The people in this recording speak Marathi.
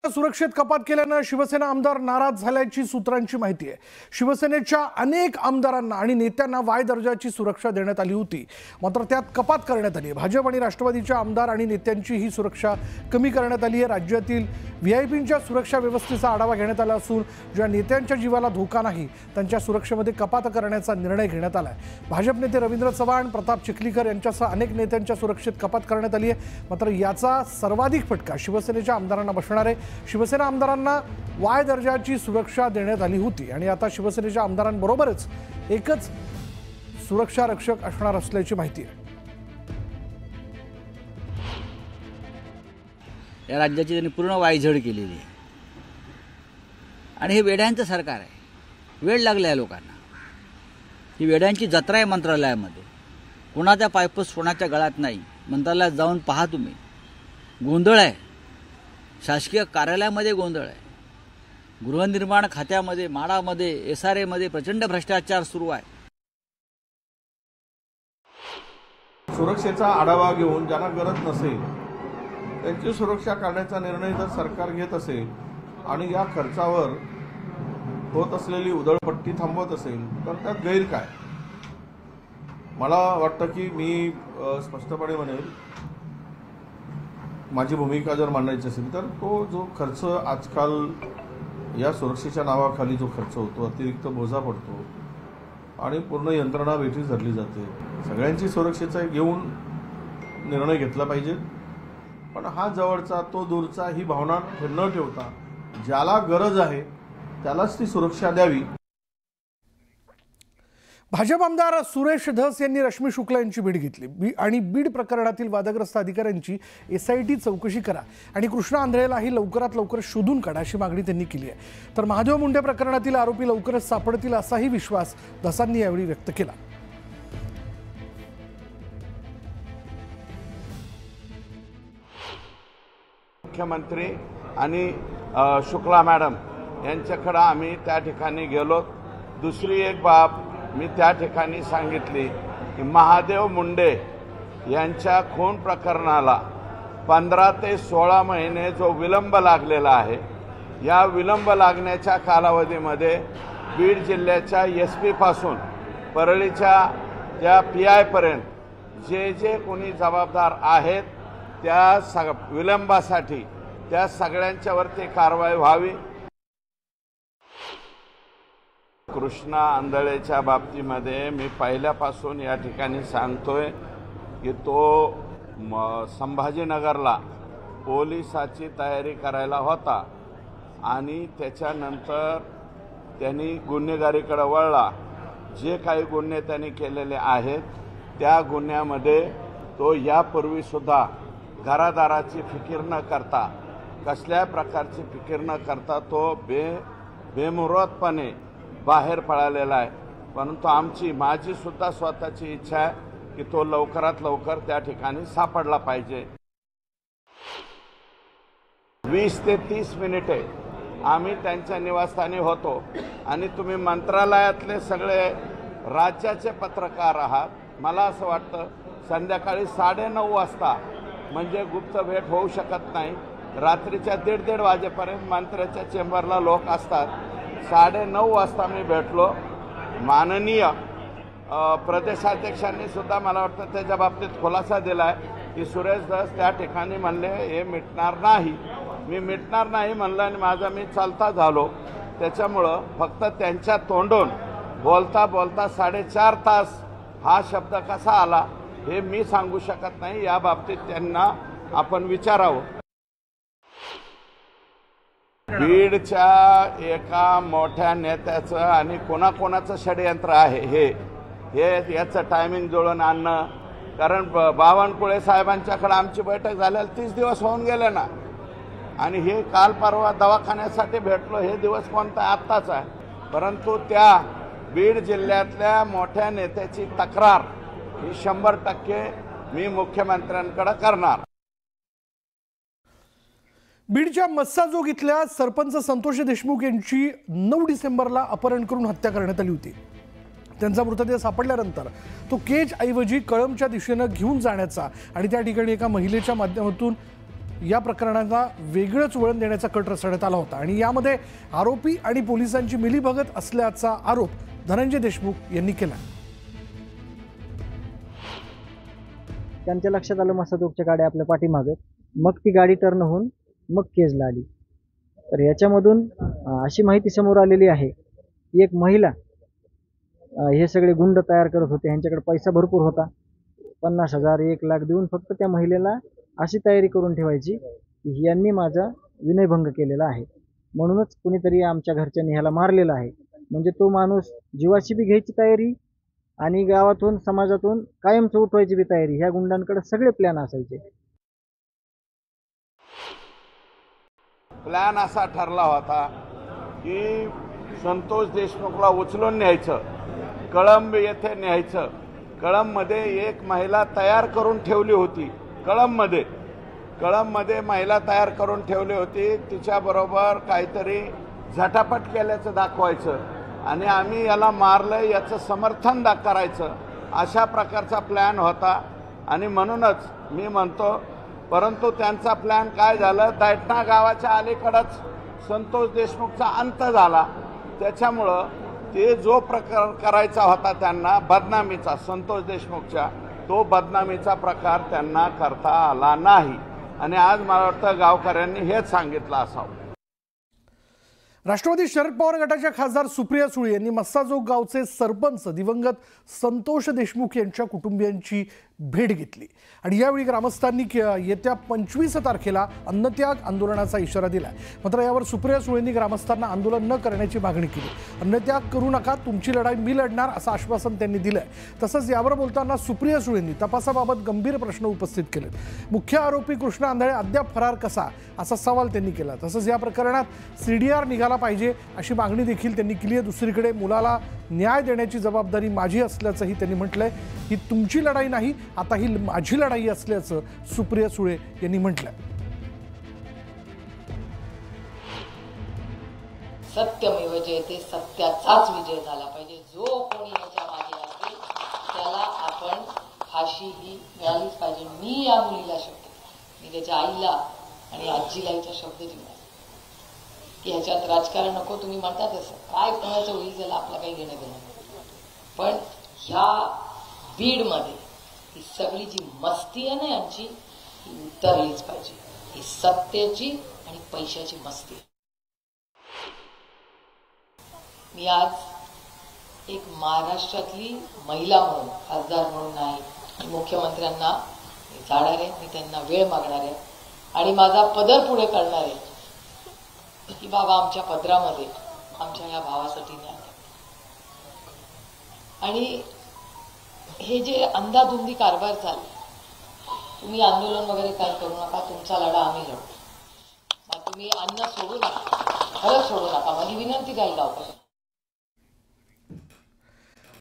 सुरक्षेत कपात केल्याने शिवसेना आमदार नाराज झाल्याची सूत्रांची माहिती आहे। शिवसेनेच्या अनेक आमदारांना आणि नेत्यांना वाय दर्जाची सुरक्षा देण्यात आली होती, मात्र त्यात कपात करण्यात आली। भाजप आणि राष्ट्रवादीच्या आमदार आणि नेत्यांची ही सुरक्षा कमी करण्यात आली आहे। राज्यातील व्हीआयपींच्या सुरक्षा व्यवस्थेचा आढावा घेण्यात आला असून ज्या नेत्यांच्या जीवाला धोका नाही त्यांच्या सुरक्षेमध्ये कपात करण्याचा निर्णय घेण्यात आला आहे। भाजप नेते रवींद्र चव्हाण, प्रताप चिखलीकर यांच्यासह अनेक नेत्यांच्या सुरक्षेत कपात करण्यात आली आहे, मात्र याचा सर्वाधिक फटका शिवसेनेच्या आमदारांना बसणार आहे। शिवसेना आमदारांना वाय दर्जाची सुरक्षा देण्यात आली होती आणि आता शिवसेनेच्या आमदारांबरोबरच एकच सुरक्षा रक्षक असणार असल्याची माहिती आहे। या राज्याची त्यांनी पूर्ण वायझड केलेली आहे आणि हे वेड्यांचं सरकार आहे। वेळ लागला आहे लोकांना। ही वेड्यांची जत्रा आहे मंत्रालयामध्ये। कोणाच्या पायपस कोणाच्या गळ्यात नाही। मंत्रालयात जाऊन पहा तुम्ही, गोंधळ आहे। शासकीय कार्यालयामध्ये गोंधळ आहे। गृहनिर्माण खात्यामध्ये, माडामध्ये, SRA मध्ये प्रचंड भ्रष्टाचार सुरू आहे। सुरक्षेचा आढावा घेऊन ज्यांना गरज नसेल त्यांची सुरक्षा करण्याचा निर्णय जर सरकार घेत असेल आणि या खर्चावर होत असलेली उधळपट्टी थांबवत असेल तर त्यात गैर काय? मला वाटतं की मी स्पष्टपणे म्हणेल, माझी भूमिका जर मांडायची असेल तर तो जो खर्च आजकाल या सुरक्षेच्या नावाखाली जो खर्च होतो, अतिरिक्त बोजा पडतो आणि पूर्ण यंत्रणा वेठीस धरली जाते। सगळ्यांची सुरक्षेचा घेऊन निर्णय घेतला पाहिजे, पण हा जवळचा तो दूरचा ही भावना न ठेवता ज्याला गरज आहे त्यालाच ती सुरक्षा द्यावी। भाजप आमदार सुरेश धस यांनी रश्मी शुक्ला यांची भेट घेतली आणि बीड प्रकरणातील वादग्रस्त अधिकाऱ्यांची SIT चौकशी करा आणि कृष्णा आंधळेलाही लवकरात लवकर शोधून काढा अशी मागणी त्यांनी केली आहे। तर महादेव मुंडे प्रकरणातील आरोपी लवकरच सापडतील असाही विश्वास धसांनी यावेळी व्यक्त केला। मुख्यमंत्री आणि शुक्ला मॅडम यांच्याकडे आम्ही त्या ठिकाणी गेलो। दुसरी एक बाब मी त्या ठिकाणी सांगितली की महादेव मुंडे यांच्या खून प्रकरणाला 15 ते 16 महिने जो विलंब लागलेला आहे, या विलंब लागण्याच्या कालावधीमध्ये बीड जिल्ह्याच्या SP पासून परळीच्या त्या PI पर्यंत जे कोणी जबाबदार आहेत त्या विलंबासाठी त्या सगळ्यांच्यावरती कारवाई व्हावी। कृष्णा आंधळेच्या बाबतीमध्ये मी पहिल्यापासून या ठिकाणी सांगतोय की तो संभाजीनगरला पोलिसाची तयारी करायला होता आणि त्याच्यानंतर त्यांनी गुन्हेगारीकडे वळला। जे काही गुन्हे त्यांनी केलेले आहेत त्या गुन्ह्यामध्ये तो यापूर्वीसुद्धा घरादाराची फिकीर न करता, कसल्या प्रकारची फिकीर न करता तो बेमुहूर्तपणे बाहेर पळालेला आहे। परंतु माझी सुद्धा स्वतःची इच्छा आहे की तो लवकरात लवकर त्या ठिकाणी सापडला पाहिजे। 20 ते 30 मिनिटे आम्ही त्यांच्या निवासस्थानी होतो आणि तुम्ही मंत्रालयातले सगळे राज्याचे पत्रकार आहात। मला असं वाटतं संध्याकाळी 9:30 वाजता म्हणजे गुप्त भेट होऊ शकत नाही। रात्रीच्या 1:30 वाजेपर्यंत मंत्र्याच्या चेंबरला लोक असतात। 9:30 वाजता मी भेटलो। माननीय प्रदेशाध्यक्षांनी सुद्धा मला वाटतं त्याच्या बाबतीत खुलासा दिलाय की सुरेश धस त्या ठिकाणी म्हणले हे मिटणार नाही। मी मिटणार नाही म्हणलं आणि मी चालता झालो। त्याच्यामुळं फक्त त्यांच्या तोंडून बोलता बोलता 4.5 तास हा शब्द कसा आला हे मी सांगू शकत नाही। या बाबतीत त्यांना आपण विचारावं। बीडच्या एका मोठ्या नेत्याचं आणि कोणाकोणाचं षडयंत्र आहे हे याचं टायमिंग जुळून आणणं, कारण बावनकुळे साहेबांच्याकडे आमची बैठक झाल्याला 30 दिवस होऊन गेले ना, आणि हे काल परवा दवाखान्यासाठी भेटलो हे दिवस कोणता आत्ताच आहे। परंतु त्या बीड जिल्ह्यातल्या मोठ्या नेत्याची तक्रार ही 100% मी मुख्यमंत्र्यांकडे करणार। बीडच्या मस्साजोग इथल्या सरपंच संतोष देशमुख यांची 9 डिसेंबरला अपहरण करून हत्या करण्यात आली होती। त्यांचा मृतदेह सापडल्यानंतर तो केज ऐवजी कळंबच्या दिशेने घेऊन जाण्याचा आणि त्या ठिकाणी एका महिलेच्या माध्यमातून या प्रकरणाला वेगळंच वळण देण्याचा कट रचण्यात आला होता आणि यामध्ये आरोपी आणि पोलिसांची मिलीभगत असल्याचा आरोप धनंजय देशमुख यांनी केला. त्यांच्या लक्षात आलं मसाजोगच्या गाड्या आपल्या पाठीमागे, मग ती गाडी टर्न होऊन मग केजला आली. तर याच्यामधून अशी माहिती समोर आलेली आहे की एक महिला हे सगळे गुंड तयार करत होते. ह्यांच्याकडे पैसा भरपूर होता, 50,000 1 लाख देऊन फक्त त्या महिलेला अशी तयारी करून ठेवायची की यांनी माझा विनयभंग केलेला आहे, म्हणूनच कुणीतरी आमच्या घरच्यांनी ह्याला मारलेला आहे. म्हणजे तो माणूस जीवाची बी घ्यायची तयारी आणि गावातून समाजातून कायमच उठवायची बी तयारी. ह्या गुंडांकडे सगळे प्लॅन असायचे. प्लॅन असा ठरला होता की संतोष देशमुखला उचलून न्यायचं, कळंब येथे न्यायचं. कळंबमध्ये एक महिला तयार करून ठेवली होती. कळंबमध्ये महिला तयार करून ठेवली होती. तिच्याबरोबर काहीतरी झटापट केल्याचं दाखवायचं आणि आम्ही याला मारलं याचं समर्थन करायचं, अशा प्रकारचा प्लॅन होता. आणि म्हणूनच मी म्हणतो, परंतु त्यांचा प्लॅन काय झालं, दैठणा गावाच्या अलीकडंच संतोष देशमुखचा अंत झाला. त्याच्यामुळं ते जो प्रकार करायचा होता त्यांना बदनामीचा, संतोष देशमुखच्या, तो बदनामीचा प्रकार त्यांना करता आला नाही. आणि आज मला वाटतं गावकऱ्यांनी हेच सांगितलं असावं. राष्ट्रवादी शरद पवार गटाच्या खासदार सुप्रिया सुळे यांनी मस्साजोग गावचे सरपंच दिवंगत संतोष देशमुख यांच्या कुटुंबियांची भेट घेतली आणि यावेळी ग्रामस्थांनी येत्या 25 तारखेला अन्नत्याग आंदोलनाचा इशारा दिला. मात्र यावर सुप्रिया सुळेंनी ग्रामस्थांना आंदोलन न करण्याची मागणी केली. अन्नत्याग करू नका, तुमची लढाई मी लढणार असं आश्वासन त्यांनी दिलंय. तसंच यावर बोलताना सुप्रिया सुळेंनी तपासाबाबत गंभीर प्रश्न उपस्थित केलेत. मुख्य आरोपी कृष्ण आंधळे अद्याप फरार कसा असा सवाल त्यांनी केला. तसंच या प्रकरणात CDR निघाला पाहिजे अशी मागणी देखील त्यांनी केली आहे. दुसरीकडे मुलाला न्याय देण्याची जबाबदारी माझी असल्याचंही त्यांनी म्हटलंय. ही तुमची लढाई नाही, आता ही माझी लढाई असल्याचं सुप्रिया सुळे यांनी म्हटलंय. सत्यमेव जयते, सत्याचाच विजय झाला पाहिजे. जो कोणी याच्या मागे असेल त्याला आपण फाशी ही मिळालीच पाहिजे. मी या मुलीला शब्द दिला, मी त्याच्या आईला आणि आजीला याचा शब्द दिला की ह्याच्यात राजकारण नको. तुम्ही म्हणता तसं काय कोणाचं होईल त्याला आपला काही घेणं देणं, पण ह्या बीडमध्ये ही सगळी जी मस्ती आहे ना यांची, ही उतरलीच पाहिजे. ही सत्तेची आणि पैशाची मस्ती. मी आज एक महाराष्ट्रातली महिला म्हणून, खासदार म्हणून नाही, मी मुख्यमंत्र्यांना जाणार आहे, मी त्यांना वेळ मागणार आहे आणि माझा पदर पुढे करणार आहे की बाबा आमच्या पदरामध्ये आमच्या या भावासाठी न्याय. आणि हे जे अंधाधुंदी कारभार चालले, तुम्ही आंदोलन वगैरे काही करू नका, तुमचा लढा आम्ही लढू. तुम्ही अन्न सोडू नका, खरंच सोडू नका. माझी विनंती काही गावकऱ्यांना.